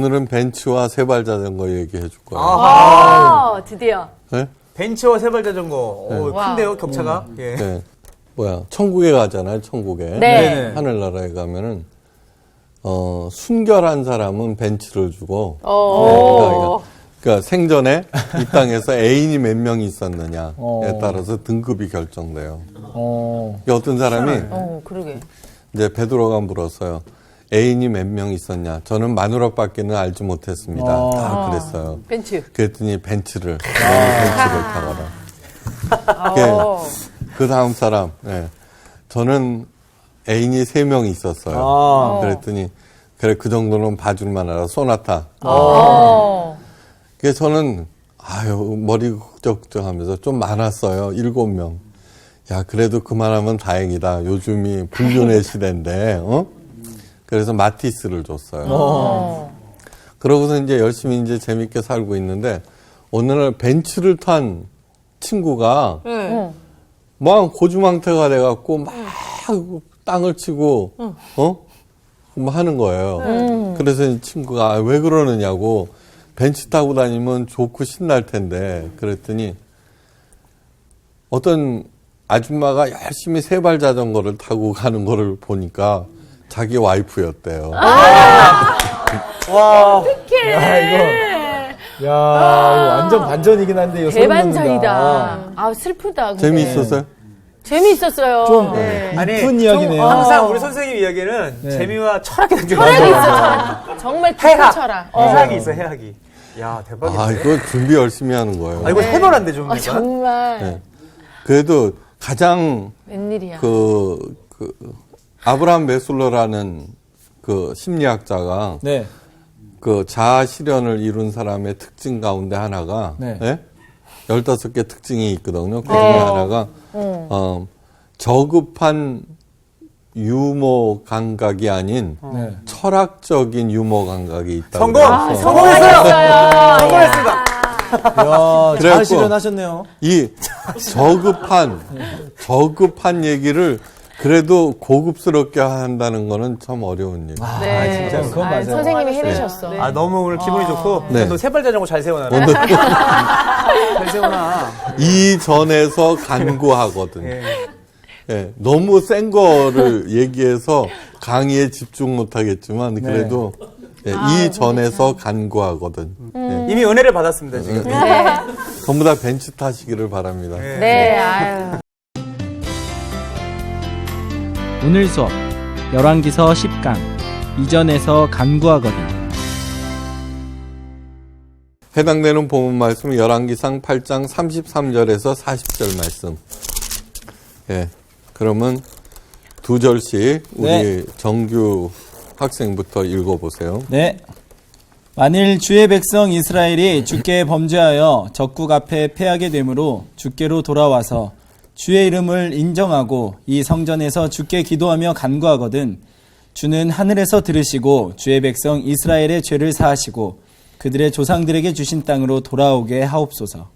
오늘은 벤츠와 세발 자전거 얘기해 줄 거예요. 아, 드디어. 네? 벤츠와 세발 자전거. 네. 오, 큰데요, 격차가? 예. 네. 천국에 가잖아요, 천국에. 네. 하늘나라에 가면은, 순결한 사람은 벤츠를 주고, 그러니까 생전에 이 땅에서 애인이 몇 명이 있었느냐에 따라서 등급이 결정돼요. 어떤 사람이, 그러게. 이제 베드로가 물었어요. 애인이 몇 명 있었냐? 저는 마누라밖에는 알지 못했습니다. 다 그랬어요. 벤츠. 그랬더니 벤츠를 타거라. 그 다음 사람, 저는 애인이 3명이 있었어요. 그랬더니, 그래, 그 정도는 봐줄 만하라. 소나타. 그래서 저는, 머리 흑적흑적 하면서 좀 많았어요. 7명. 야, 그래도 그만하면 다행이다. 요즘이 불륜의 시대인데, 그래서 마티스를 줬어요. 그러고서 이제 열심히 이제 재밌게 살고 있는데, 어느 날 벤츠를 탄 친구가, 막 고주망태가 돼갖고, 막 땅을 치고, 뭐 하는 거예요. 그래서 이 친구가 왜 그러느냐고, 벤츠 타고 다니면 좋고 신날 텐데, 그랬더니, 어떤 아줌마가 열심히 세발 자전거를 타고 가는 거를 보니까, 자기 와이프였대요. 와. 어떡해. 이거 완전 반전이긴 한데, 이거 대반전이다. 슬프다. 근데. 재미있었어요? 재미있었어요. 좀 깊은 이야기네요. 항상 우리 선생님 이야기는 재미와 철학이 담겨 철학이 있어, 정말 깊은 철학. 해학이 있어, 해학이. 야, 대박이다. 이거 준비 열심히 하는 거예요. 이거 해결한데, 좀. 정말. 네. 그래도 가장, 웬일이야. 아브라함 메슬러라는 그 심리학자가 그 자아 실현을 이룬 사람의 특징 가운데 하나가 15개 특징이 있거든요. 그 중에 하나가 저급한 유머 감각이 아닌 철학적인 유머 감각이 있다고. 성공했어요. 성공했습니다. 잘 실현하셨네요. 이 저급한 얘기를 그래도 고급스럽게 한다는 거는 참 어려운 얘기. 진짜 그건 맞아요. 선생님이 해내셨어. 너무 오늘 기분이 좋고. 너 세발 자전거 잘 세워놔. 잘 세워놔. 이전에서 간구하거든. 너무 센 거를 얘기해서 강의에 집중 못 하겠지만, 그래도 이전에서 간구하거든. 이미 은혜를 받았습니다, 지금. 전부 다 벤츠 타시기를 바랍니다. 아유. 오늘 수업 열왕기서 10강 이전에서 간구하거든. 해당되는 본문 말씀은 열왕기상 8장 33절에서 40절 말씀. 그러면 2절씩 우리 정규 학생부터 읽어보세요. 네. 만일 주의 백성 이스라엘이 주께 범죄하여 적국 앞에 패하게 되므로 주께로 돌아와서 주의 이름을 인정하고 이 성전에서 주께 기도하며 간구하거든 주는 하늘에서 들으시고 주의 백성 이스라엘의 죄를 사하시고 그들의 조상들에게 주신 땅으로 돌아오게 하옵소서.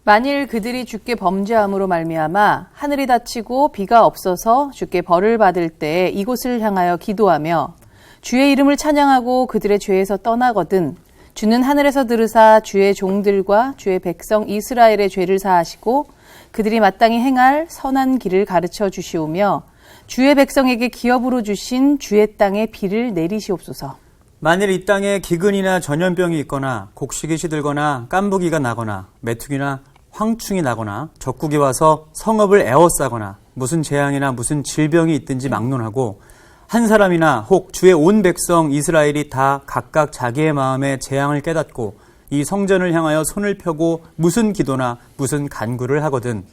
만일 그들이 주께 범죄함으로 말미암아 하늘이 닫히고 비가 없어서 주께 벌을 받을 때에 이곳을 향하여 기도하며 주의 이름을 찬양하고 그들의 죄에서 떠나거든 주는 하늘에서 들으사 주의 종들과 주의 백성 이스라엘의 죄를 사하시고 그들이 마땅히 행할 선한 길을 가르쳐 주시오며 주의 백성에게 기업으로 주신 주의 땅에 비를 내리시옵소서. 만일 이 땅에 기근이나 전염병이 있거나 곡식이 시들거나 깐부기가 나거나 메투기나 황충이 나거나 적국이 와서 성읍을 에워싸거나 무슨 재앙이나 무슨 질병이 있든지 막론하고 한 사람이나 혹 주의 온 백성 이스라엘이 다 각각 자기의 마음에 재앙을 깨닫고 이 성전을 향하여 손을 펴고 무슨 기도나 무슨 간구를 하거든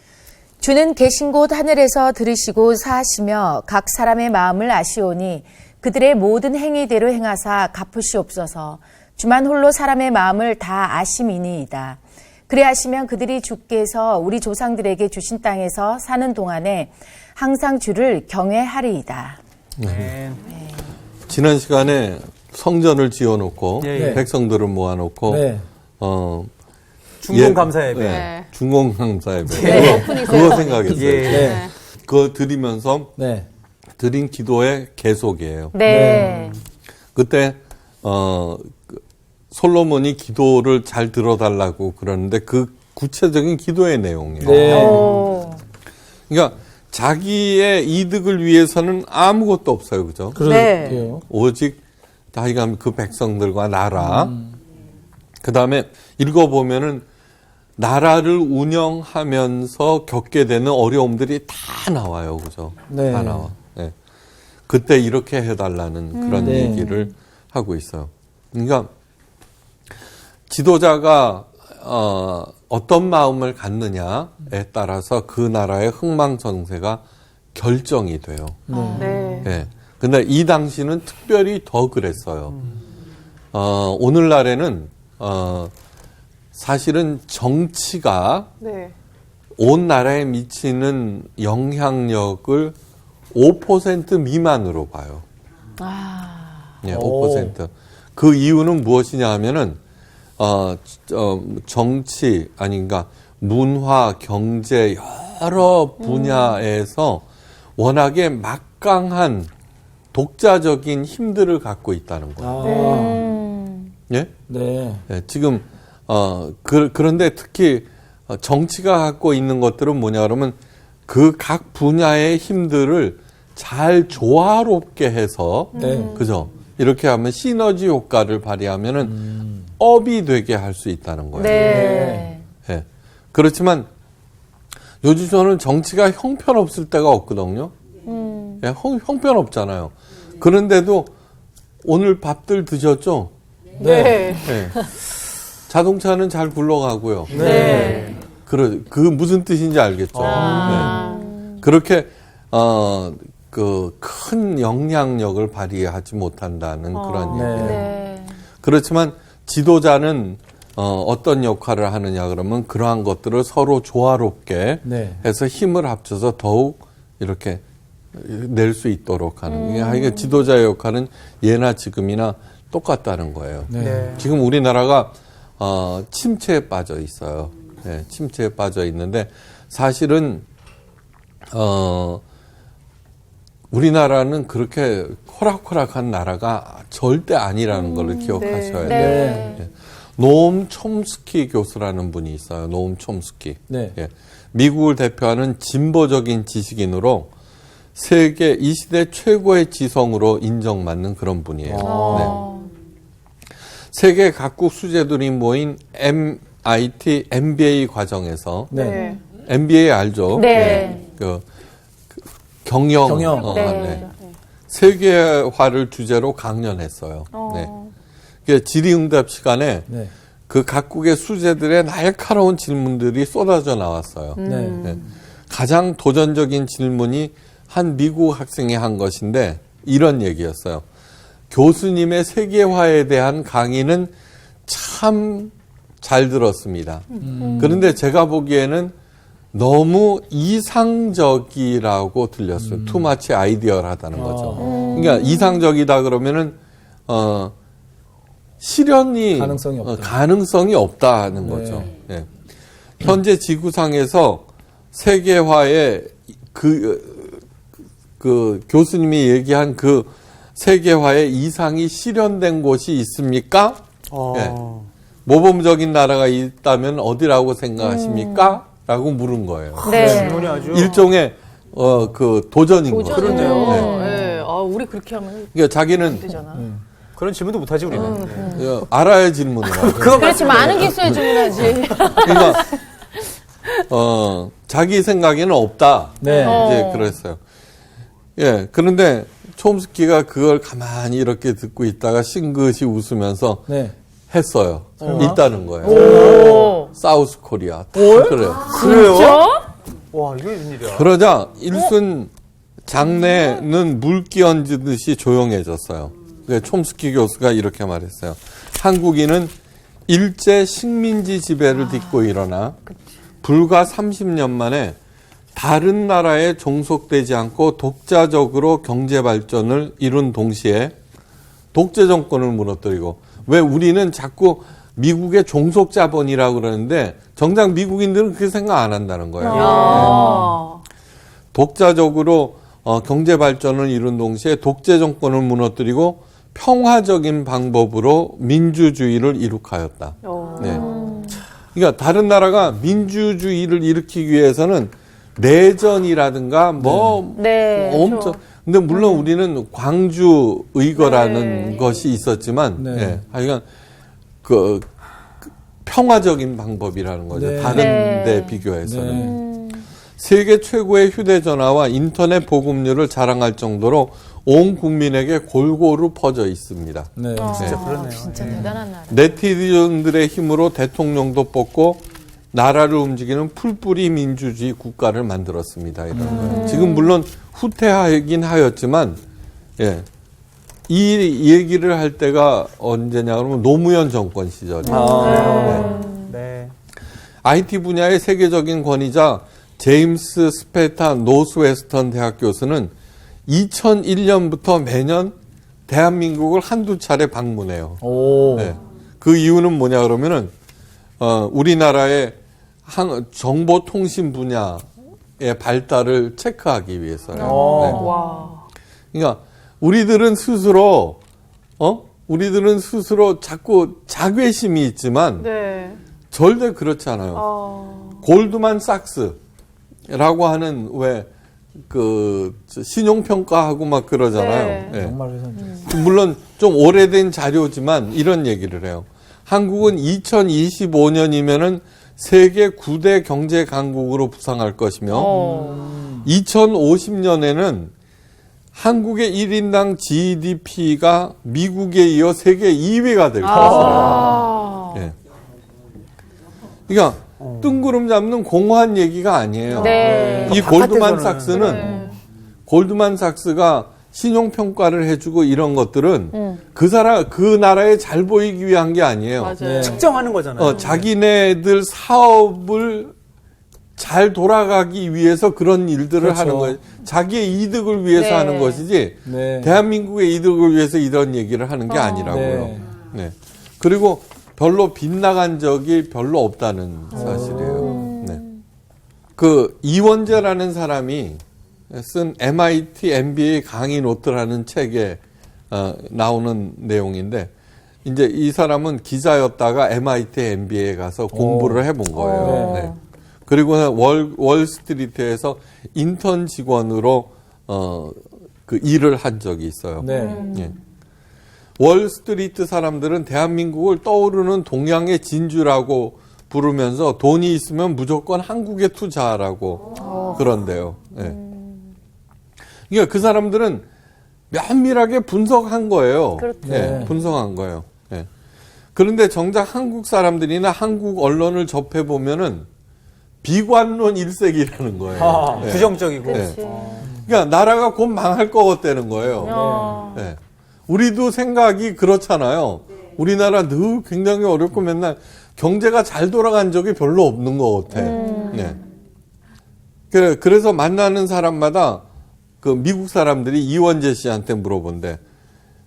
주는 계신 곳 하늘에서 들으시고 사하시며 각 사람의 마음을 아시오니 그들의 모든 행위대로 행하사 갚으시옵소서. 주만 홀로 사람의 마음을 다 아심이니이다. 그리하시면 그들이 주께서 우리 조상들에게 주신 땅에서 사는 동안에 항상 주를 경외하리이다. 지난 시간에 성전을 지어놓고 백성들을 모아놓고 중공감사 예배. 중공감사 예배. 그거 생각했어요. 그거 드리면서 드린 기도의 계속이에요. 그때 솔로몬이 기도를 잘 들어달라고 그러는데 그 구체적인 기도의 내용이에요. 네. 그러니까 자기의 이득을 위해서는 아무것도 없어요. 그죠? 그러게요. 오직 자기가 그 백성들과 나라. 그 다음에 읽어보면은 나라를 운영하면서 겪게 되는 어려움들이 다 나와요. 그죠? 네. 다 나와. 네. 그때 이렇게 해달라는 그런 네. 얘기를 하고 있어요. 그러니까 지도자가 어떤 마음을 갖느냐에 따라서 그 나라의 흥망정쇠가 결정이 돼요. 네. 예. 근데 이 당시는 특별히 더 그랬어요. 오늘날에는, 사실은 정치가 네. 온 나라에 미치는 영향력을 5% 미만으로 봐요. 예, 5%. 그 이유는 무엇이냐 하면은, 정치, 아닌가, 문화, 경제, 여러 분야에서 워낙에 막강한 독자적인 힘들을 갖고 있다는 거예요. 예? 네. 예, 지금, 그런데 특히 정치가 갖고 있는 것들은 뭐냐 그러면 그 각 분야의 힘들을 잘 조화롭게 해서, 네. 그죠? 이렇게 하면 시너지 효과를 발휘하면은 업이 되게 할 수 있다는 거예요. 네. 예. 그렇지만 요즘 저는 정치가 형편없을 때가 없거든요. 예, 형편없잖아요. 그런데도 오늘 밥들 드셨죠? 네. 예. 자동차는 잘 굴러가고요. 네. 그 무슨 뜻인지 알겠죠? 네. 그렇게 그 큰 영향력을 발휘하지 못한다는 그런 얘기예요. 네. 그렇지만 지도자는 어떤 역할을 하느냐 그러면 그러한 것들을 서로 조화롭게 네. 해서 힘을 합쳐서 더욱 이렇게 낼 수 있도록 하는 게 그러니까 지도자의 역할은 예나 지금이나 똑같다는 거예요. 네. 지금 우리나라가 침체에 빠져 있어요. 네, 침체에 빠져 있는데 사실은 우리나라는 그렇게 호락호락한 나라가 절대 아니라는 걸 기억하셔야 돼요. 네. 예. 노엄 촘스키 교수라는 분이 있어요. 노엄 촘스키. 네. 예. 미국을 대표하는 진보적인 지식인으로 세계 이 시대 최고의 지성으로 인정받는 그런 분이에요. 네. 세계 각국 수재들이 모인 MIT MBA 과정에서 네. MBA 알죠? 네. 그 경영. 경영. 네. 세계화를 주제로 강연했어요. 네. 그 질의응답 시간에 네. 그 각국의 수재들의 날카로운 질문들이 쏟아져 나왔어요. 네. 네. 가장 도전적인 질문이 한 미국 학생이 한 것인데 이런 얘기였어요. 교수님의 세계화에 대한 강의는 참 잘 들었습니다. 그런데 제가 보기에는 너무 이상적이라고 들렸어요. 투마치 아이디어하다는 거죠. 그러니까 이상적이다 그러면은 실현이 가능성이 없다. 가능성이 없다는 거죠. 예. 현재 지구상에서 세계화의 그 교수님이 얘기한 그 세계화의 이상이 실현된 곳이 있습니까? 예. 모범적인 나라가 있다면 어디라고 생각하십니까? 라고 물은 거예요. 네. 질문이 아주 일종의 그 도전인 거죠. 그러네요. 네. 네. 아, 우리 그렇게 하면 그러니까 자기는 되잖아. 그런 질문도 못하지 우리는. 네. 알아야 질문을 하죠. 그렇지, 많은 게 있어야 질문하지. 그러니까 자기 생각에는 없다. 네. 이제 그랬어요. 예. 그런데 촘스키가 그걸 가만히 이렇게 듣고 있다가 싱긋이 웃으면서 네. 했어요. 있다는 거예요. 오. 사우스 코리아. 다 그래요. 그래요? 와 이게 웬일이야. 그러자 일순 장내는 물 끼얹듯이 조용해졌어요. 촘스키 교수가 이렇게 말했어요. 한국인은 일제 식민지 지배를 딛고 일어나 불과 30년 만에 다른 나라에 종속되지 않고 독자적으로 경제 발전을 이룬 동시에 독재 정권을 무너뜨리고 왜 우리는 자꾸 미국의 종속 자본이라고 그러는데 정작 미국인들은 그렇게 생각 안 한다는 거예요. 네. 독자적으로 경제 발전을 이룬 동시에 독재 정권을 무너뜨리고 평화적인 방법으로 민주주의를 이룩하였다. 네. 그러니까 다른 나라가 민주주의를 일으키기 위해서는 내전이라든가 뭐 네. 엄청 근데 물론 우리는 광주 의거라는 것이 있었지만 네. 하여간 그 평화적인 방법이라는 거죠. 네. 다른 네. 데 비교해서는. 세계 최고의 휴대전화와 인터넷 보급률을 자랑할 정도로 온 국민에게 골고루 퍼져 있습니다. 네. 진짜 그렇네요. 진짜 대단한 나라. 네티즌들의 힘으로 대통령도 뽑고 나라를 움직이는 풀뿌리 민주주의 국가를 만들었습니다. 이런 거예요. 지금 물론 후퇴하긴 하였지만 이 얘기를 할 때가 언제냐 그러면 노무현 정권 시절이에요. 네. IT 분야의 세계적인 권위자 제임스 스페타 노스웨스턴 대학 교수는 2001년부터 매년 대한민국을 한두 차례 방문해요. 오. 네. 그 이유는 뭐냐 그러면은 우리나라의 정보통신 분야의 발달을 체크하기 위해서요. 네. 와. 그러니까 우리들은 스스로 자꾸 자괴심이 있지만 네. 절대 그렇지 않아요. 골드만삭스라고 하는 신용평가하고 막 그러잖아요. 네. 정말 회사님. 물론 좀 오래된 자료지만 이런 얘기를 해요. 한국은 2025년이면은 세계 9대 경제 강국으로 부상할 것이며 2050년에는 한국의 1인당 GDP가 미국에 이어 세계 2위가 될 것이에요. 예. 그러니까 뜬구름 잡는 공허한 얘기가 아니에요. 네. 이 골드만삭스가 신용평가를 해주고 이런 것들은 그 나라에 잘 보이기 위한 게 아니에요. 맞아요. 네. 측정하는 거잖아요. 자기네들 사업을 잘 돌아가기 위해서 그런 일들을 그렇죠. 하는 거예요. 자기의 이득을 위해서 네. 하는 것이지 네. 대한민국의 이득을 위해서 이런 얘기를 하는 게 아니라고요. 네. 네. 그리고 별로 빗나간 적이 별로 없다는 사실이에요. 네. 그 이원재라는 사람이 쓴 MIT MBA 강의 노트라는 책에 나오는 내용인데 이제 이 사람은 기자였다가 MIT MBA에 가서 공부를 해본 거예요. 네. 그리고 월스트리트에서 인턴 직원으로 그 일을 한 적이 있어요. 네. 예. 월스트리트 사람들은 대한민국을 떠오르는 동양의 진주라고 부르면서 돈이 있으면 무조건 한국에 투자하라고 그런데요. 예. 그러니까 그 사람들은 면밀하게 분석한 거예요. 그렇죠. 예, 분석한 거예요. 예. 그런데 정작 한국 사람들이나 한국 언론을 접해 보면은 비관론 일색이라는 거예요. 예. 부정적이고. 예. 그러니까 나라가 곧 망할 것 같다는 거예요. 예. 우리도 생각이 그렇잖아요. 우리나라 늘 굉장히 어렵고 맨날 경제가 잘 돌아간 적이 별로 없는 것 같아. 네. 그래서 만나는 사람마다 그 미국 사람들이 이원재 씨한테 물어본대.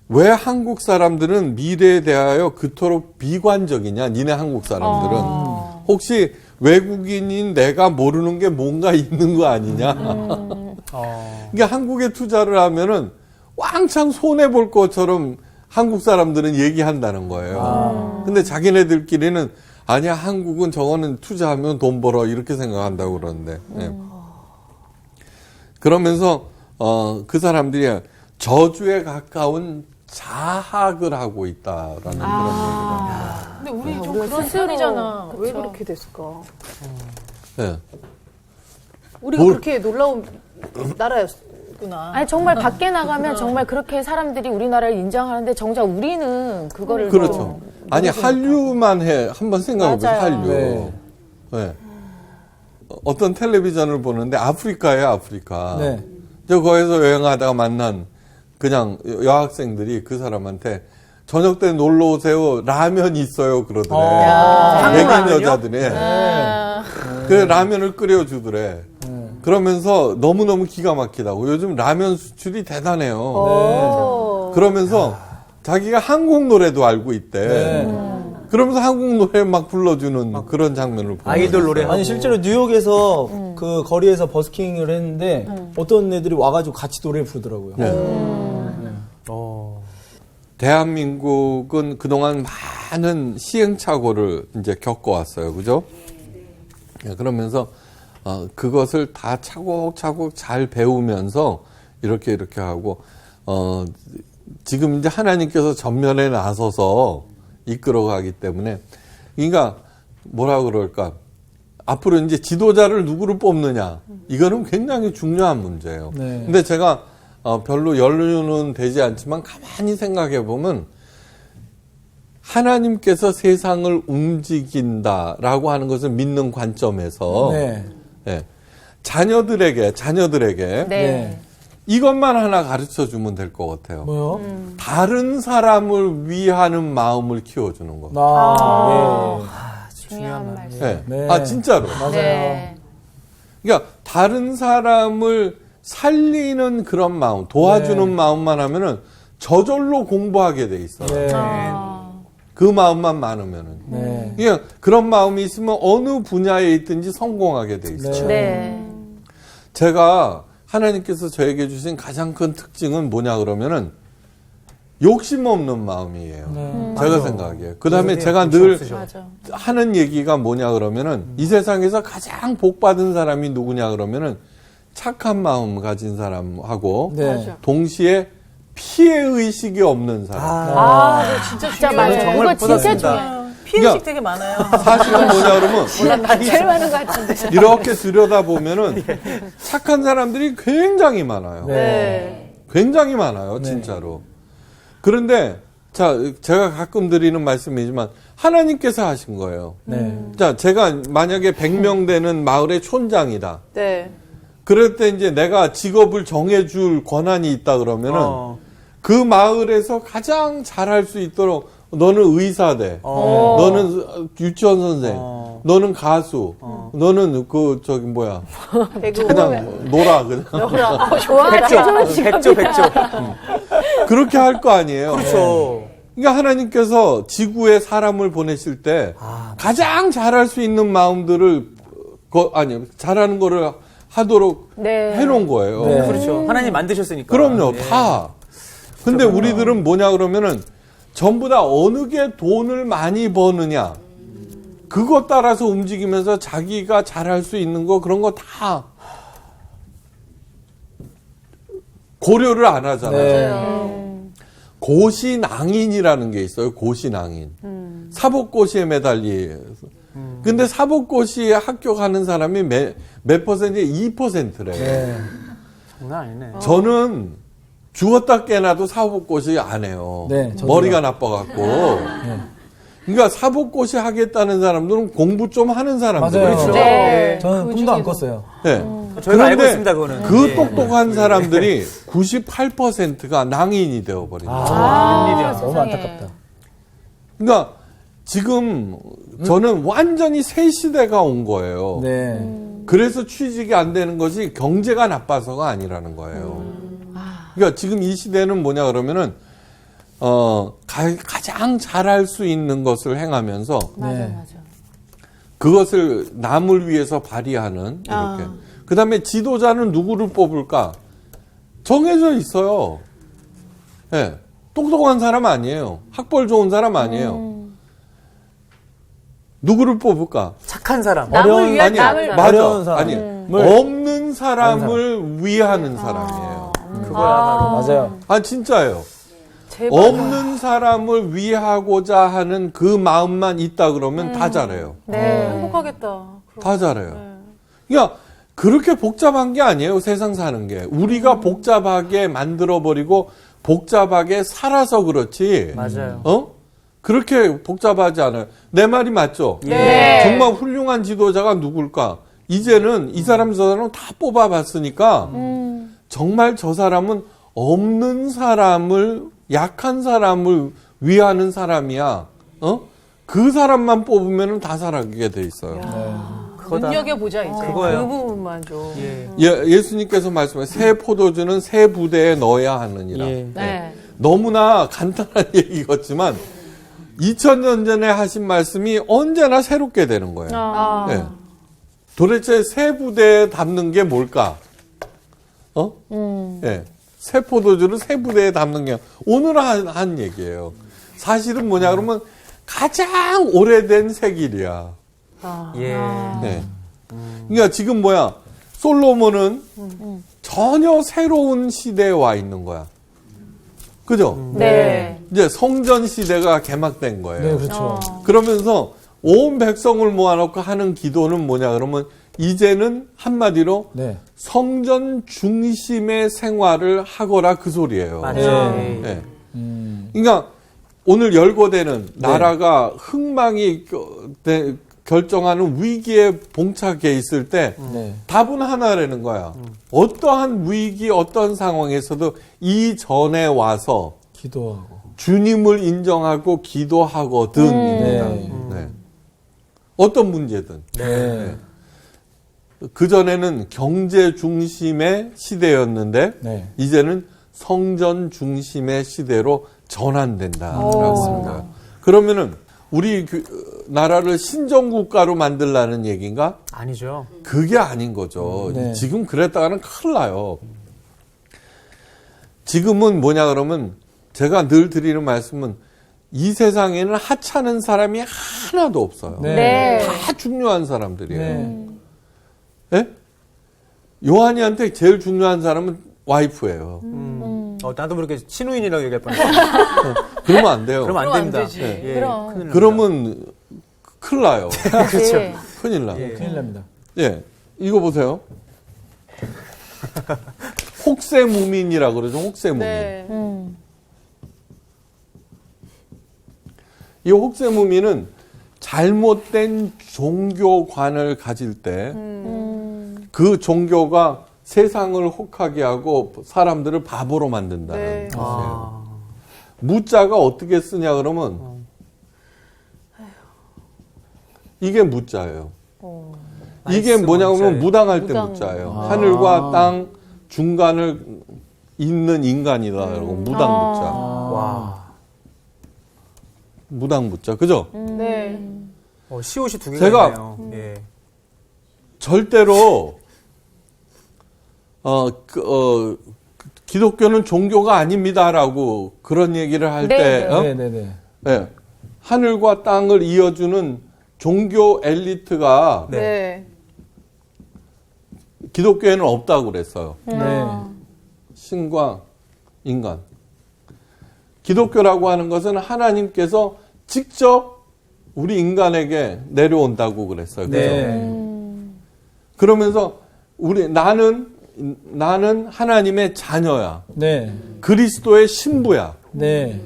왜 한국 사람들은 미래에 대하여 그토록 비관적이냐? 니네 한국 사람들은. 혹시 외국인인 내가 모르는 게 뭔가 있는 거 아니냐? 그러니까 한국에 투자를 하면은 왕창 손해볼 것처럼 한국 사람들은 얘기한다는 거예요. 근데 자기네들끼리는 아니야, 한국은 저거는 투자하면 돈 벌어 이렇게 생각한다고 그러는데. 예. 그러면서 그 사람들이 저주에 가까운 자학을 하고 있다라는 그런 얘기를 합니다. 근데 우리 좀 그런 편이잖아. 왜 그렇게 됐을까? 예. 우리가 그렇게 놀라운 나라였구나. 아니 정말 밖에 나가면 정말 그렇게 사람들이 우리나라를 인정하는데 정작 우리는 그거를 그렇죠. 좀 아니 한류만 해 한번 생각해보세요. 맞아요. 한류. 네. 네. 어떤 텔레비전을 보는데 아프리카예요, 아프리카. 네. 저 거기서 여행하다가 만난 그냥 여학생들이 그 사람한테 저녁 때 놀러 오세요. 라면 있어요, 그러더래. 한국 백인 라면이요? 여자들이. 그래 라면을 끓여주더래. 그러면서 너무너무 기가 막히다고. 요즘 라면 수출이 대단해요. 그러면서 자기가 한국 노래도 알고 있대. 그러면서 한국 노래 막 불러주는 그런 장면을 보고. 아이돌 노래. 아니 실제로 뉴욕에서 그 거리에서 버스킹을 했는데 어떤 애들이 와가지고 같이 노래 부르더라고요. 네. 대한민국은 그동안 많은 시행착오를 이제 겪어왔어요. 그죠? 예, 그러면서, 그것을 다 차곡차곡 잘 배우면서 이렇게 하고, 지금 이제 하나님께서 전면에 나서서 이끌어가기 때문에, 그러니까 뭐라 그럴까. 앞으로 이제 지도자를 누구를 뽑느냐. 이거는 굉장히 중요한 문제예요. 네. 근데 제가 별로 연륜은 되지 않지만 가만히 생각해 보면 하나님께서 세상을 움직인다라고 하는 것을 믿는 관점에서 네. 예, 자녀들에게 네. 이것만 하나 가르쳐 주면 될 것 같아요. 뭐요? 다른 사람을 위하는 마음을 키워주는 거. 중요한 말씀. 예. 네. 아 진짜로. 맞아요. 네. 그러니까 다른 사람을 살리는 그런 마음, 도와주는 네. 마음만 하면은 저절로 공부하게 돼 있어요. 네. 그 마음만 많으면은. 네. 그냥 그런 마음이 있으면 어느 분야에 있든지 성공하게 돼 있어요. 네. 제가 하나님께서 저에게 주신 가장 큰 특징은 뭐냐 그러면은 욕심 없는 마음이에요. 네. 제가 맞아. 생각해요. 그 다음에 네, 제가 욕심 늘 없으셔. 맞아. 하는 얘기가 뭐냐 그러면은 이 세상에서 가장 복 받은 사람이 누구냐 그러면은 착한 마음 가진 사람하고 네. 맞아. 동시에 피해 의식이 없는 사람. 그거 진짜 중요해요. 맞아요. 정말 그거 진짜 뿌듯합니다. 중요해요. 피해의식 되게 많아요. 사실은 뭐냐 그러면 제일 많은 것 같은데. 이렇게 들여다 보면은 착한 사람들이 굉장히 많아요. 네. 굉장히 많아요, 진짜로. 그런데 자, 제가 가끔 드리는 말씀이지만 하나님께서 하신 거예요. 네. 자, 제가 만약에 100명 되는 마을의 촌장이다. 네. 그럴 때 이제 내가 직업을 정해줄 권한이 있다 그러면은 어. 그 마을에서 가장 잘할 수 있도록 너는 의사 돼. 어. 너는 유치원 선생. 너는 가수. 너는 그 저기 뭐야. 배구. 그냥 놀아 그냥. 좋아하라. 백조. 그렇게 할 거 아니에요. 그렇죠. 그러니까 하나님께서 지구에 사람을 보내실 때 가장 잘할 수 있는 마음들을 잘하는 거를 하도록 네. 해놓은 거예요. 네. 그렇죠. 하나님 만드셨으니까. 그럼요, 예. 다. 근데 우리들은 뭐냐 그러면은 전부 다 어느 게 돈을 많이 버느냐 그것 따라서 움직이면서 자기가 잘할 수 있는 거 그런 거 다 고려를 안 하잖아요. 고시낭인이라는 게 있어요. 고시낭인. 사법고시에 매달리. 근데 사법고시에 합격하는 사람이 몇 퍼센트에 2%래요. 네. 장난 아니네. 저는 죽었다 깨나도 사법고시 안 해요. 네, 저도요. 머리가 나빠갖고. 그러니까 사법고시 하겠다는 사람들은 공부 좀 하는 사람들. 맞아요. 그렇죠. 네. 저는 꿈도 안 꿨어요. 네. 저희가 알고 있습니다, 그거는. 그 예. 똑똑한 사람들이 98%가 낭인이 되어버린다. 웬일이야. 너무 안타깝다. 그러니까 지금 저는 완전히 새 시대가 온 거예요. 네. 그래서 취직이 안 되는 것이 경제가 나빠서가 아니라는 거예요. 그러니까 지금 이 시대는 뭐냐 그러면은 가장 잘할 수 있는 것을 행하면서 네. 그것을 남을 위해서 발휘하는 이렇게. 그다음에 지도자는 누구를 뽑을까? 정해져 있어요. 예. 네. 똑똑한 사람 아니에요. 학벌 좋은 사람 아니에요. 누구를 뽑을까? 착한 사람. 남을 위한 남을 맞아. 어려운 사람. 아니, 없는 사람을 위하는 사람이에요. 그거야말로. 맞아요. 아, 진짜예요. 제발. 없는 사람을 위하고자 하는 그 마음만 있다 그러면 다 잘해요. 네. 행복하겠다. 다 잘해요. 그러니까 그렇게 복잡한 게 아니에요. 세상 사는 게. 우리가 복잡하게 만들어버리고 복잡하게 살아서 그렇지. 맞아요. 그렇게 복잡하지 않아요. 내 말이 맞죠? 네. 정말 훌륭한 지도자가 누굴까? 이제는 이 사람 저 사람 다 뽑아봤으니까 정말 저 사람은 없는 사람을 약한 사람을 위하는 사람이야. 그 사람만 뽑으면 다 살아가게 돼 있어요. 그거다. 눈여겨보자, 이제. 그거예요. 그 부분만 좀. 예. 예수님께서 말씀하신 새 포도주는 새 부대에 넣어야 하느니라. 예. 네. 너무나 간단한 얘기 같지만 2000년 전에 하신 말씀이 언제나 새롭게 되는 거예요. 예. 도대체 새 부대에 담는 게 뭘까? 예. 새 포도주를 새 부대에 담는 게 오늘 한 얘기예요. 사실은 뭐냐 그러면 가장 오래된 새길이야. 예. 네. 그러니까 지금 뭐야 솔로몬은 전혀 새로운 시대에 와 있는 거야. 그죠? 네. 이제 성전 시대가 개막된 거예요. 네, 그렇죠. 그러면서 온 백성을 모아놓고 하는 기도는 뭐냐 그러면 이제는 한마디로 네. 성전 중심의 생활을 하거라 그 소리예요. 맞죠. 네. 그러니까 오늘 열거되는 나라가 흥망이 결정하는 위기에 봉착해 있을 때 네. 답은 하나라는 거야. 어떠한 위기, 어떤 상황에서도 이전에 와서 기도하고. 주님을 인정하고 기도하거든입니다. 네. 어떤 문제든. 네. 그전에는 경제 중심의 시대였는데 네. 이제는 성전 중심의 시대로 전환된다라고 합니다. 그러면은 우리 나라를 신정국가로 만들라는 얘기인가? 아니죠. 그게 아닌 거죠. 네. 지금 그랬다가는 큰일 나요. 지금은 뭐냐 그러면 제가 늘 드리는 말씀은 이 세상에는 하찮은 사람이 하나도 없어요. 네. 다 중요한 사람들이에요. 네. 예? 요한이한테 제일 중요한 사람은 와이프예요. 나도 모르게 친우인이라고 얘기할 뻔했어. 그러면 안 돼요. 그러면 안 됩니다. 되지. 예. 그럼. 큰일 납니다. 그러면 큰일 나요. 그렇죠. 큰일 나. 예. 큰일 납니다. 예, 이거 보세요. 혹세무민이라고 그러죠. 혹세무민. 네. 이 혹세무민은 잘못된 종교관을 가질 때 그 종교가 세상을 혹하게 하고 사람들을 바보로 만든다는 네. 뜻이에요. 무자가 어떻게 쓰냐 그러면 이게 무자예요. 이게 뭐냐 그러면 무당할 때 무자예요. 하늘과 땅 중간을 잇는 인간이다. 그러고 무당 무자. 와. 무당 무자. 그죠? 네. 시옷이 두 개가 제가 있네요. 예. 절대로 기독교는 종교가 아닙니다라고 그런 얘기를 할 때 네네네. 하늘과 땅을 이어주는 종교 엘리트가 네. 기독교에는 없다고 그랬어요. 네. 신과 인간. 기독교라고 하는 것은 하나님께서 직접 우리 인간에게 내려온다고 그랬어요. 그죠? 네. 그러면서 나는 하나님의 자녀야. 네. 그리스도의 신부야. 네.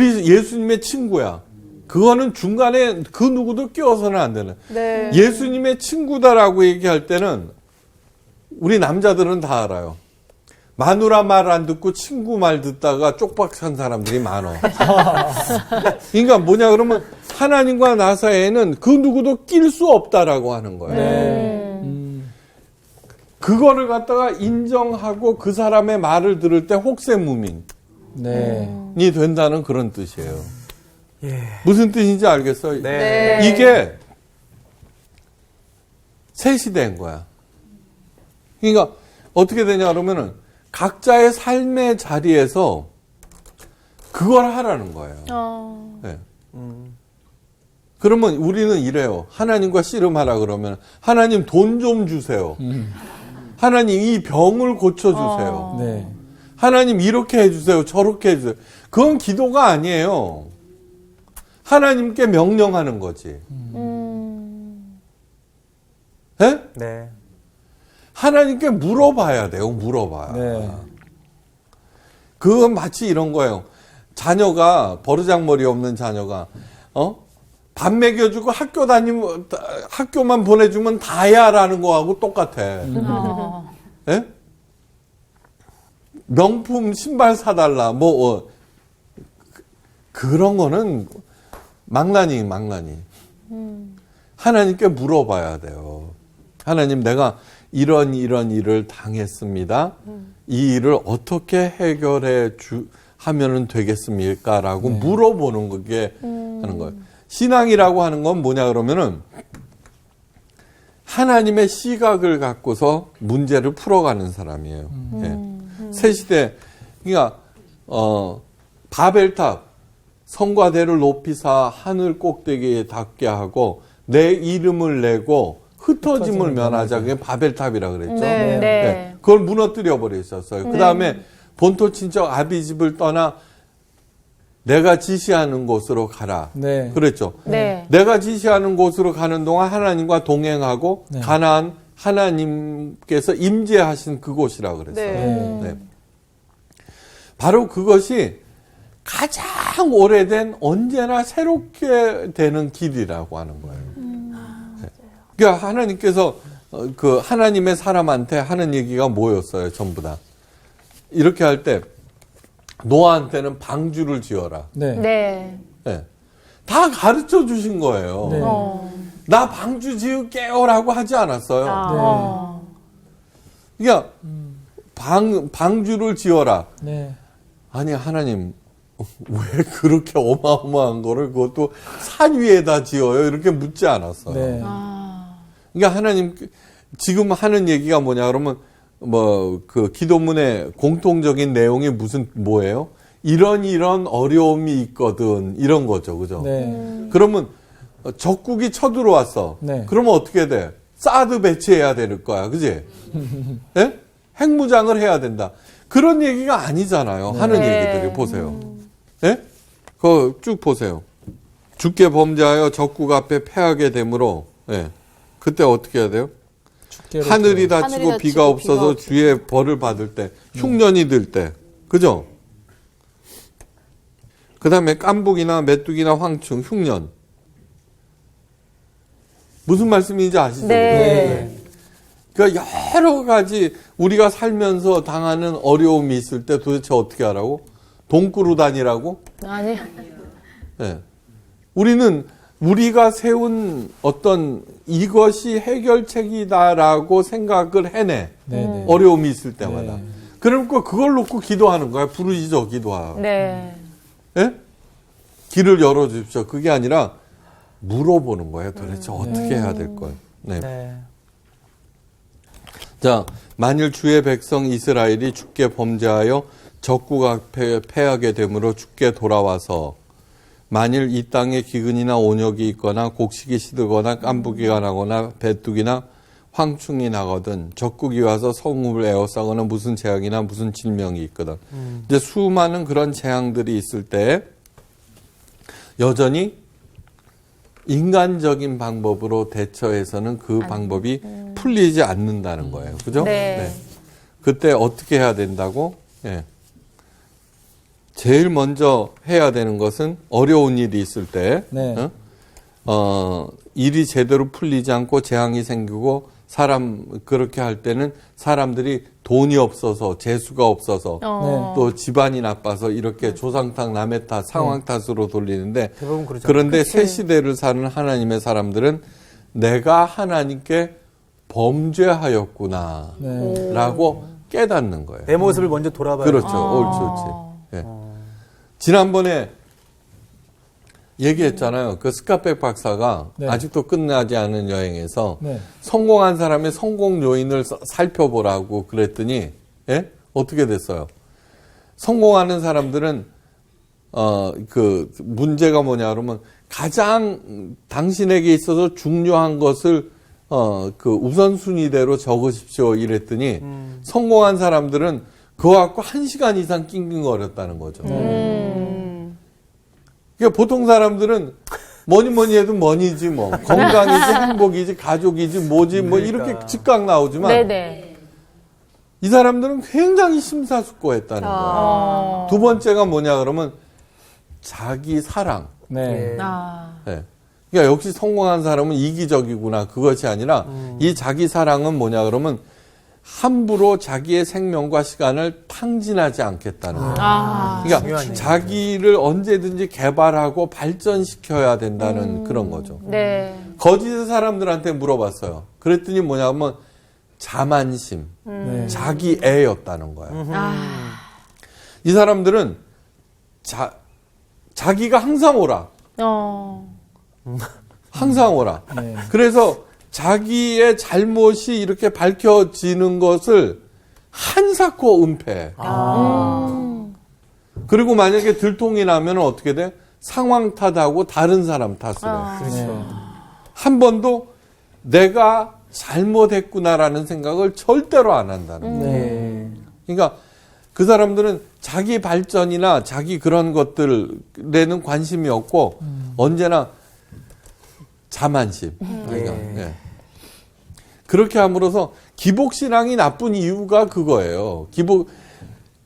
예수님의 친구야. 그거는 중간에 그 누구도 끼워서는 안 되는. 네. 예수님의 친구다라고 얘기할 때는 우리 남자들은 다 알아요. 마누라 말 안 듣고 친구 말 듣다가 쪽박찬 사람들이 많아. 그러니까 뭐냐 그러면 하나님과 나 사이에는 그 누구도 낄 수 없다라고 하는 거예요. 네. 그거를 갖다가 인정하고 그 사람의 말을 들을 때 혹세무민이 네. 된다는 그런 뜻이에요. 예. 무슨 뜻인지 알겠어요? 네. 이게 새 시대인 거야. 그러니까 어떻게 되냐 그러면은 각자의 삶의 자리에서 그걸 하라는 거예요. 네. 그러면 우리는 이래요. 하나님과 씨름하라 그러면 하나님 돈 좀 주세요. 하나님 이 병을 고쳐주세요. 네. 하나님 이렇게 해주세요. 저렇게 해주세요. 그건 기도가 아니에요. 하나님께 명령하는 거지. 네? 네. 하나님께 물어봐야 돼요. 물어봐야. 네. 그건 마치 이런 거예요. 자녀가 버르장머리 없는 자녀가 밥 먹여주고 학교만 보내주면 다야라는 거하고 똑같아. 예? 명품 신발 사달라. 그런 거는 망나니. 하나님께 물어봐야 돼요. 하나님, 내가 이런 일을 당했습니다. 이 일을 어떻게 하면은 되겠습니까? 라고 물어보는 게 하는 거예요. 신앙이라고 하는 건 뭐냐 그러면은 하나님의 시각을 갖고서 문제를 풀어가는 사람이에요. 예. 새 시대. 그러니까 바벨탑 성과대를 높이사 하늘 꼭대기에 닿게 하고 내 이름을 내고 흩어짐을 면하자. 그게 바벨탑이라 그랬죠. 네. 네. 그걸 무너뜨려 버리셨어요. 그 다음에 본토 친척 아비집을 떠나 내가 지시하는 곳으로 가라. 네. 그랬죠. 네. 내가 지시하는 곳으로 가는 동안 하나님과 동행하고 네. 가나안 하나님께서 임재하신 그곳이라 그랬어요. 네. 네. 바로 그것이 가장 오래된 언제나 새롭게 되는 길이라고 하는 거예요. 네. 그러니까 하나님께서 그 하나님의 사람한테 하는 얘기가 뭐였어요? 전부 다. 이렇게 할 때 노아한테는 방주를 지어라. 네. 네. 네. 다 가르쳐 주신 거예요. 네. 나 방주 지을게요라고 하지 않았어요. 아. 그러니까 방주를 지어라. 네. 아니 하나님 왜 그렇게 어마어마한 거를 그것도 산 위에다 지어요? 이렇게 묻지 않았어요. 네. 그러니까 하나님 지금 하는 얘기가 뭐냐 그러면 뭐 그 기도문의 공통적인 내용이 뭐예요? 이런 어려움이 있거든 이런 거죠, 그죠? 네. 그러면 적국이 쳐들어왔어. 네. 그러면 어떻게 돼? 사드 배치해야 될 거야, 그지? 예? 핵무장을 해야 된다. 그런 얘기가 아니잖아요. 하는 네. 얘기들이 보세요. 예? 그거 쭉 보세요. 주께 범죄하여 적국 앞에 패하게 되므로 예. 그때 어떻게 해야 돼요? 주께로 하늘이 들어. 닫히고 하늘이 비가 닫히고 없어서 비가 없- 주의 벌을 받을 때 흉년이 들 때 그죠? 그 다음에 깐북이나 메뚜기나 황충, 흉년 무슨 말씀인지 아시죠? 네. 그러니까 여러 가지 우리가 살면서 당하는 어려움이 있을 때 도대체 어떻게 하라고? 동꾸루 다니라고? 아니. 네. 우리는 우리가 세운 어떤 이것이 해결책이다라고 생각을 해내. 네, 네. 어려움이 있을 때마다. 네. 그러니까 그걸 놓고 기도하는 거야. 부르짖어 기도하고. 네. 예? 길을 열어주십시오. 그게 아니라 물어보는 거예요. 도대체 어떻게 해야 될 거예요. 네. 네. 자, 만일 주의 백성 이스라엘이 주께 범죄하여 적국 앞에 패하게 되므로 주께 돌아와서 만일 이 땅에 기근이나 온역이 있거나 곡식이 시들거나 깐부기가 나거나 배뚝이나 황충이 나거든 적국이 와서 성읍을 에워싸거나 무슨 재앙이나 무슨 질병이 있거든. 이제 수많은 그런 재앙들이 있을 때 여전히 인간적인 방법으로 대처해서는 그 방법이 풀리지 않는다는 거예요. 그죠? 네. 그때 어떻게 해야 된다고? 예. 제일 먼저 해야 되는 것은 어려운 일이 있을 때, 네. 일이 제대로 풀리지 않고 재앙이 생기고 그렇게 할 때는 사람들이 돈이 없어서 재수가 없어서 또 집안이 나빠서 이렇게 조상 탓, 남의 탓, 상황 탓으로 돌리는데 대부분 그러죠. 그런데 새 시대를 사는 하나님의 사람들은 내가 하나님께 범죄하였구나 네. 라고 깨닫는 거예요. 내 모습을 먼저 돌아봐야 그렇죠. 옳지, 옳지. 예. 지난번에 얘기했잖아요. 그 스카백 박사가 네. 아직도 끝나지 않은 여행에서 네. 성공한 사람의 성공 요인을 살펴보라고 그랬더니 예? 어떻게 됐어요? 성공하는 사람들은 그 문제가 뭐냐 그러면 가장 당신에게 있어서 중요한 것을 그 우선순위대로 적으십시오 이랬더니 성공한 사람들은 그거 갖고 1시간 이상 낑낑거렸다는 거죠. 그러니까 보통 사람들은 뭐니 해도 뭐니지 뭐 건강이지 행복이지 가족이지 뭐지 뭐 이렇게 즉각 나오지만 네네. 이 사람들은 굉장히 심사숙고했다는 거예요. 두 번째가 뭐냐 그러면 자기 사랑. 네. 네. 그러니까 역시 성공한 사람은 이기적이구나 그것이 아니라 이 자기 사랑은 뭐냐 그러면 함부로 자기의 생명과 시간을 탕진하지 않겠다는 거예요. 그러니까 자기를 언제든지 개발하고 발전시켜야 된다는 그런 거죠. 네. 거짓의 사람들한테 물어봤어요. 그랬더니 뭐냐면 자만심, 네. 자기애였다는 거예요. 이 사람들은 자기가 항상 오라. 항상 오라. 네. 그래서 자기의 잘못이 이렇게 밝혀지는 것을 한사코 은폐. 그리고 만약에 들통이 나면 어떻게 돼? 상황 탓하고 다른 사람 탓을 해. 그렇죠. 한 번도 내가 잘못했구나라는 생각을 절대로 안 한다는 거예요. 네. 그러니까 그 사람들은 자기 발전이나 자기 그런 것들에는 관심이 없고 언제나 자만심. 그러니까, 예. 그렇게 함으로써 기복신앙이 나쁜 이유가 그거예요.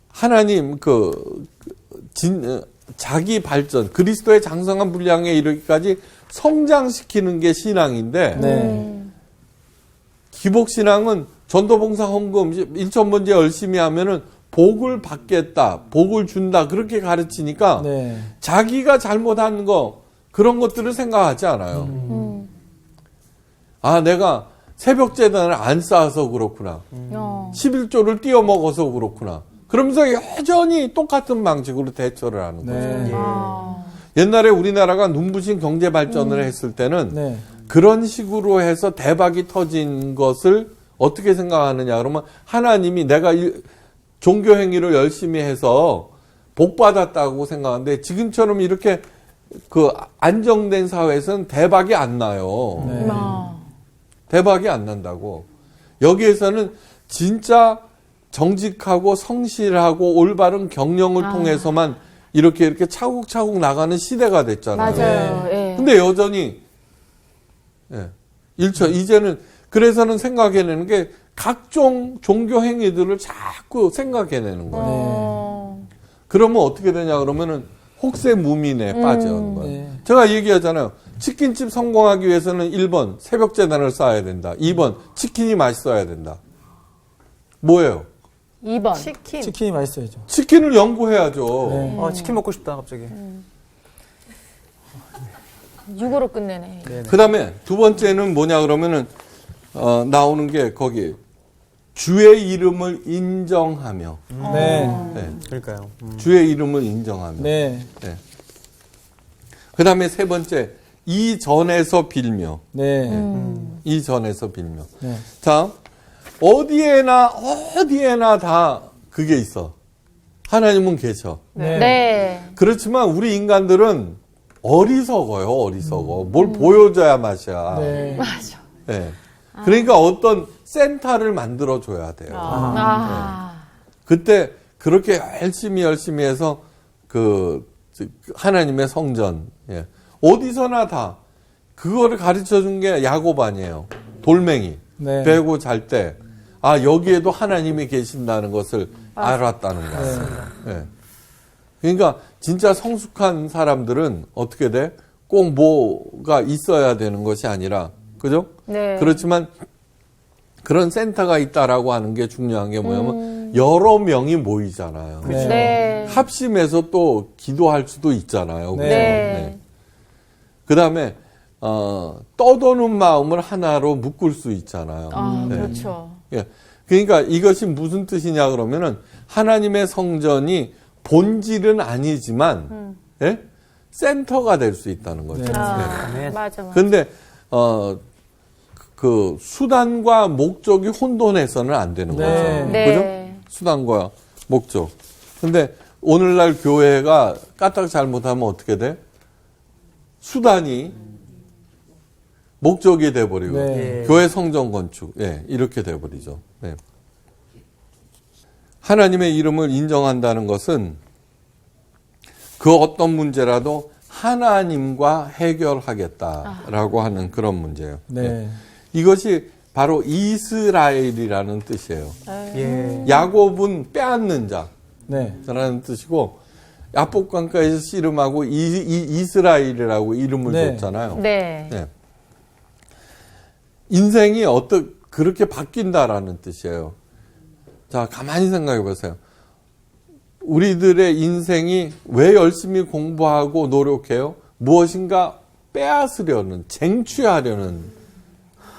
하나님 자기 발전, 그리스도의 장성한 분량에 이르기까지 성장시키는 게 신앙인데 네. 기복신앙은 전도봉사 헌금 일천번제 열심히 하면은 복을 받겠다, 복을 준다 그렇게 가르치니까 네. 자기가 잘못한 거 그런 것들을 생각하지 않아요. 아, 내가 새벽 재단을 안 쌓아서 그렇구나. 11조를 띄워 먹어서 그렇구나. 그러면서 여전히 똑같은 방식으로 대처를 하는 거죠. 네. 옛날에 우리나라가 눈부신 경제 발전을 했을 때는 네. 그런 식으로 해서 대박이 터진 것을 어떻게 생각하느냐 그러면 하나님이 내가 종교 행위를 열심히 해서 복 받았다고 생각하는데 지금처럼 이렇게 그 안정된 사회에서는 대박이 안 나요. 네. 대박이 안 난다고. 여기에서는 진짜 정직하고 성실하고 올바른 경영을 통해서만 이렇게 차곡차곡 나가는 시대가 됐잖아요. 맞아요. 예. 근데 여전히 이제는 그래서는 생각해내는 게 각종 종교 행위들을 자꾸 생각해내는 거예요. 그러면 어떻게 되냐 그러면은 혹세무민에 빠져는 거예요. 네. 제가 얘기하잖아요. 치킨집 성공하기 위해서는 1번 새벽 재단을 쌓아야 된다. 2번 치킨이 맛있어야 된다. 뭐예요? 2번. 치킨. 치킨이 맛있어야죠. 치킨을 연구해야죠. 네. 치킨 먹고 싶다 갑자기. 6으로 끝내네. 그 다음에 두 번째는 뭐냐 그러면은 나오는 게 거기 주의 이름을 인정하며 네. 네. 그러니까요. 주의 이름을 인정하며 네. 그 다음에 세 번째 이전에서 빌며 네. 이전에서 빌며 네. 자 어디에나 다 그게 있어. 하나님은 계셔. 네. 네. 그렇지만 우리 인간들은 어리석어요. 어리석어. 뭘 보여줘야 맛이야. 네. 네. 그러니까 어떤 센터를 만들어줘야 돼요. 그때 그렇게 열심히 해서 하나님의 성전, 어디서나 다 그거를 가르쳐 준 게 야곱 아니에요. 돌멩이. 네. 베고 잘 때, 여기에도 하나님이 계신다는 것을 알았다는 거예요. 네. 그러니까 진짜 성숙한 사람들은 어떻게 돼? 꼭 뭐가 있어야 되는 것이 아니라, 그죠? 네. 그렇지만 그런 센터가 있다라고 하는 게 중요한 게 뭐냐면 여러 명이 모이잖아요. 네. 네. 합심해서 또 기도할 수도 있잖아요. 그죠? 네. 그 다음에 떠도는 마음을 하나로 묶을 수 있잖아요. 네. 그렇죠. 예. 그러니까 이것이 무슨 뜻이냐 그러면은 하나님의 성전이 본질은 아니지만 예? 센터가 될 수 있다는 거죠. 네. 예. 맞아. 근데 그 수단과 목적이 혼돈해서는 안 되는 거죠. 네. 그죠? 네. 수단과 목적. 근데 오늘날 교회가 까딱 잘못하면 어떻게 돼? 수단이 목적이 돼버리고 네. 교회 성전 건축 이렇게 돼버리죠. 네. 하나님의 이름을 인정한다는 것은 그 어떤 문제라도 하나님과 해결하겠다라고 하는 그런 문제예요. 네. 이것이 바로 이스라엘이라는 뜻이에요. 예. 야곱은 빼앗는 네. 자라는 뜻이고 야복강가에서 씨름하고 이스라엘이라고 이름을 네. 줬잖아요. 네. 네. 인생이 그렇게 바뀐다라는 뜻이에요. 자, 가만히 생각해 보세요. 우리들의 인생이 왜 열심히 공부하고 노력해요? 무엇인가 빼앗으려는, 쟁취하려는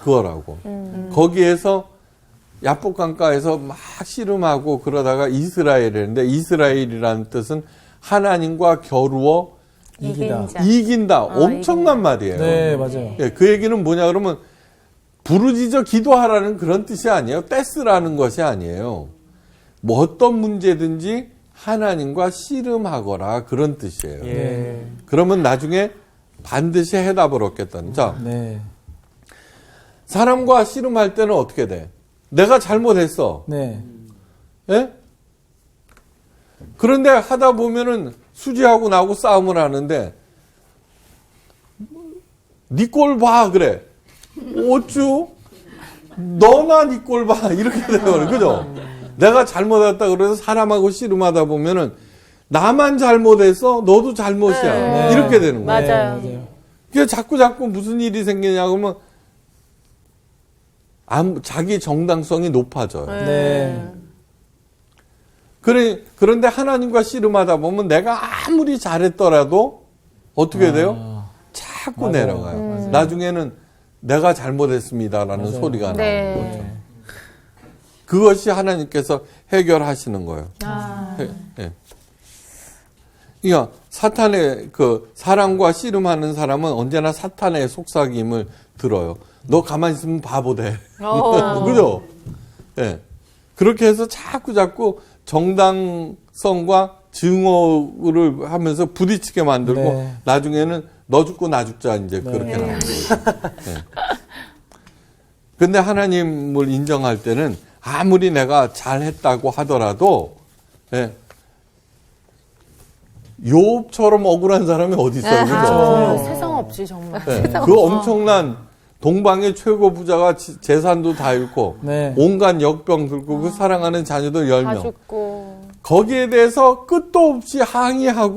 그거라고. 거기에서 야복강가에서 막 씨름하고 그러다가 이스라엘이었는데 이스라엘이라는 뜻은 하나님과 겨루어 이기다. 이긴다. 엄청난 말이에요. 네, 맞아요. 예, 그 얘기는 뭐냐 그러면 부르짖어 기도하라는 그런 뜻이 아니에요. 떼쓰라는 것이 아니에요. 뭐 어떤 문제든지 하나님과 씨름하거라 그런 뜻이에요. 예. 그러면 나중에 반드시 해답을 얻겠다는. 자, 네. 사람과 씨름할 때는 어떻게 돼? 내가 잘못했어. 네. 예? 그런데 하다 보면은 수지하고 나하고 싸움을 하는데 네 꼴 봐 그래. 어쭈? 너나 네 꼴 봐 이렇게 되거든요. 그죠? 내가 잘못했다 그래서 사람하고 씨름하다 보면은 나만 잘못했어 너도 잘못이야 네. 이렇게 되는 거예요. 맞아요. 그게 자꾸 무슨 일이 생기냐 그러면 자기 정당성이 높아져요. 네. 그런데 하나님과 씨름하다 보면 내가 아무리 잘했더라도 어떻게 돼요? 자꾸 맞아요. 내려가요. 나중에는 내가 잘못했습니다라는 맞아요. 소리가 네. 나오는 거죠. 그것이 하나님께서 해결하시는 거예요. 예. 그러니까 사탄의 그 사랑과 씨름하는 사람은 언제나 사탄의 속삭임을 들어요. 너 가만히 있으면 바보 돼. 그죠? 예. 그렇게 해서 자꾸 정당성과 증오를 하면서 부딪히게 만들고 네. 나중에는 너 죽고 나 죽자 이제 그렇게 나오는 거예요. 예. 근데 하나님을 인정할 때는 아무리 내가 잘했다고 하더라도 예. 욥처럼 억울한 사람이 어디 있어요? 그죠? 세상 없지 정말. 네, 그 엄청난 동방의 최고 부자가 재산도 다 잃고 네. 온갖 역병 들고 그 사랑하는 자녀들 다 10명. 죽고. 거기에 대해서 끝도 없이 항의하는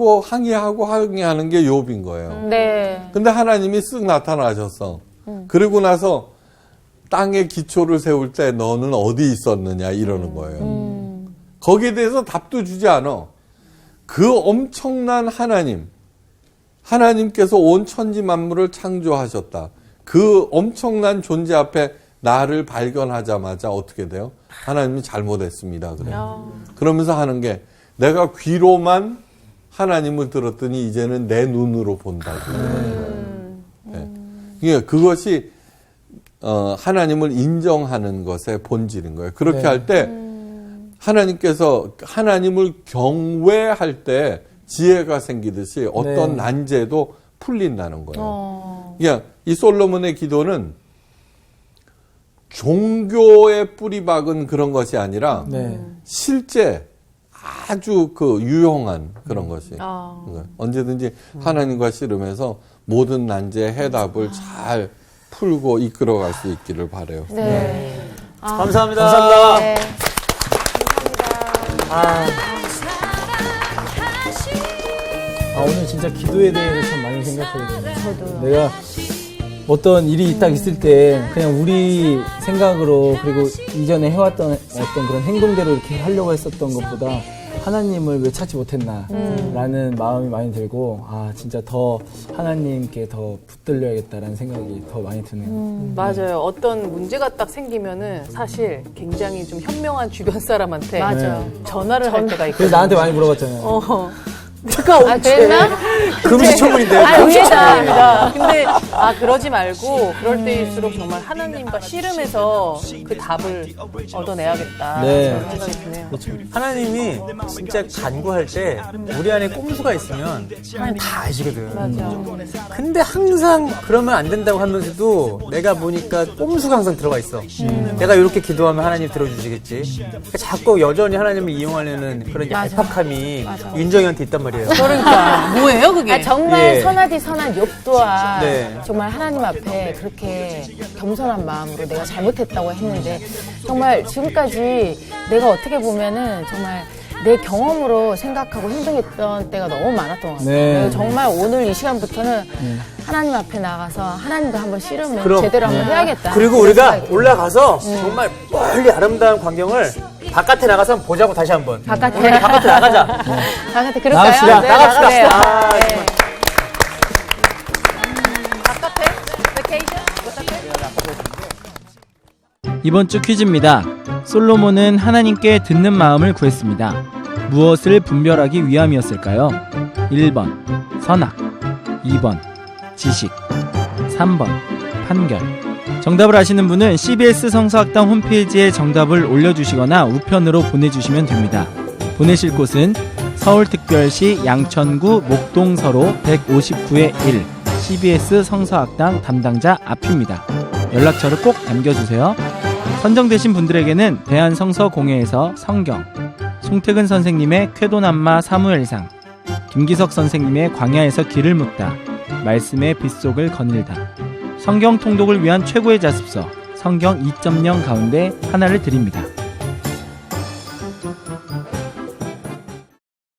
게 욥인 거예요. 네. 근데 하나님이 쓱 나타나셔서 그리고 나서 땅에 기초를 세울 때 너는 어디 있었느냐 이러는 거예요. 거기에 대해서 답도 주지 않아. 그 엄청난 하나님께서 온 천지 만물을 창조하셨다. 그 엄청난 존재 앞에 나를 발견하자마자 어떻게 돼요? 하나님이 잘못했습니다. 그래요. 그러면서 하는 게 내가 귀로만 하나님을 들었더니 이제는 내 눈으로 본다고. 네. 그러니까 그것이 하나님을 인정하는 것의 본질인 거예요. 그렇게 네. 할 때 하나님께서 하나님을 경외할 때 지혜가 생기듯이 어떤 네. 난제도 풀린다는 거예요. 그러니까 이 솔로몬의 기도는 종교의 뿌리 박은 그런 것이 아니라 네. 실제 아주 그 유용한 그런 것이 그러니까 언제든지 하나님과 씨름해서 모든 난제의 해답을 잘 풀고 이끌어갈 수 있기를 바라요. 네. 감사합니다. 감사합니다. 네. 오늘 진짜 기도에 대해서 참 많이 생각하게 되네요. 저도요. 내가 어떤 일이 딱 있을 때 그냥 우리 생각으로 그리고 이전에 해왔던 어떤 그런 행동대로 이렇게 하려고 했었던 것보다 하나님을 왜 찾지 못했나 라는 마음이 많이 들고 진짜 더 하나님께 더 붙들려야겠다라는 생각이 더 많이 드네요. 맞아요. 어떤 문제가 딱 생기면은 사실 굉장히 좀 현명한 주변 사람한테 맞아. 전화를 할 때가 있거든요. 그래서 나한테 많이 물어봤잖아요. 내가 그랬나? 금시초문인데요. 금시초문입니다. 근데 그러지 말고 그럴 때일수록 정말 하나님과 씨름해서 그 답을 얻어내야겠다. 네. 그런 생각이 드네요. 하나님이 진짜 간구할 때 우리 안에 꼼수가 있으면 하나님 다 아시거든. 맞아. 근데 항상 그러면 안 된다고 하면서도 내가 보니까 꼼수가 항상 들어가 있어. 내가 이렇게 기도하면 하나님 들어주시겠지. 그러니까 자꾸 여전히 하나님을 이용하려는 그런 얄팍함이 윤정이한테 있단 말이에요. 그러니까 뭐예요 그게? 정말 예. 선하디 선한 욥도와 네. 정말 하나님 앞에 그렇게 겸손한 마음으로 내가 잘못했다고 했는데 정말 지금까지 내가 어떻게 보면은 정말 내 경험으로 생각하고 행동했던 때가 너무 많았던 것 같아요. 네. 그래서 정말 오늘 이 시간부터는 하나님 앞에 나가서 하나님도 한번 씨름을 그럼. 제대로 한번 해야겠다. 그리고 그런 우리가 생각이 올라가서 정말 멀리 아름다운 광경을 바깥에 나가서 한번 보자고 다시 한번. 바깥에. 우리 바깥에 나가자. 바깥에 그럴까요? 나갑시다. 네, 나갑시다. 나가세요. 아, 네. 정말. 바깥에? 베케이션? 이번 주 퀴즈입니다. 솔로몬은 하나님께 듣는 마음을 구했습니다. 무엇을 분별하기 위함이었을까요? 1번 선악, 2번 지식, 3번 판결. 정답을 아시는 분은 CBS 성서학당 홈페이지에 정답을 올려주시거나 우편으로 보내주시면 됩니다. 보내실 곳은 서울특별시 양천구 목동서로 159-1 CBS 성서학당 담당자 앞입니다. 연락처를 꼭 남겨주세요. 선정되신 분들에게는 대한성서공회에서 성경, 송태근 선생님의 쾌도남마 사무엘상, 김기석 선생님의 광야에서 길을 묻다, 말씀의 빗속을 거닐다, 성경 통독을 위한 최고의 자습서 성경 2.0 가운데 하나를 드립니다.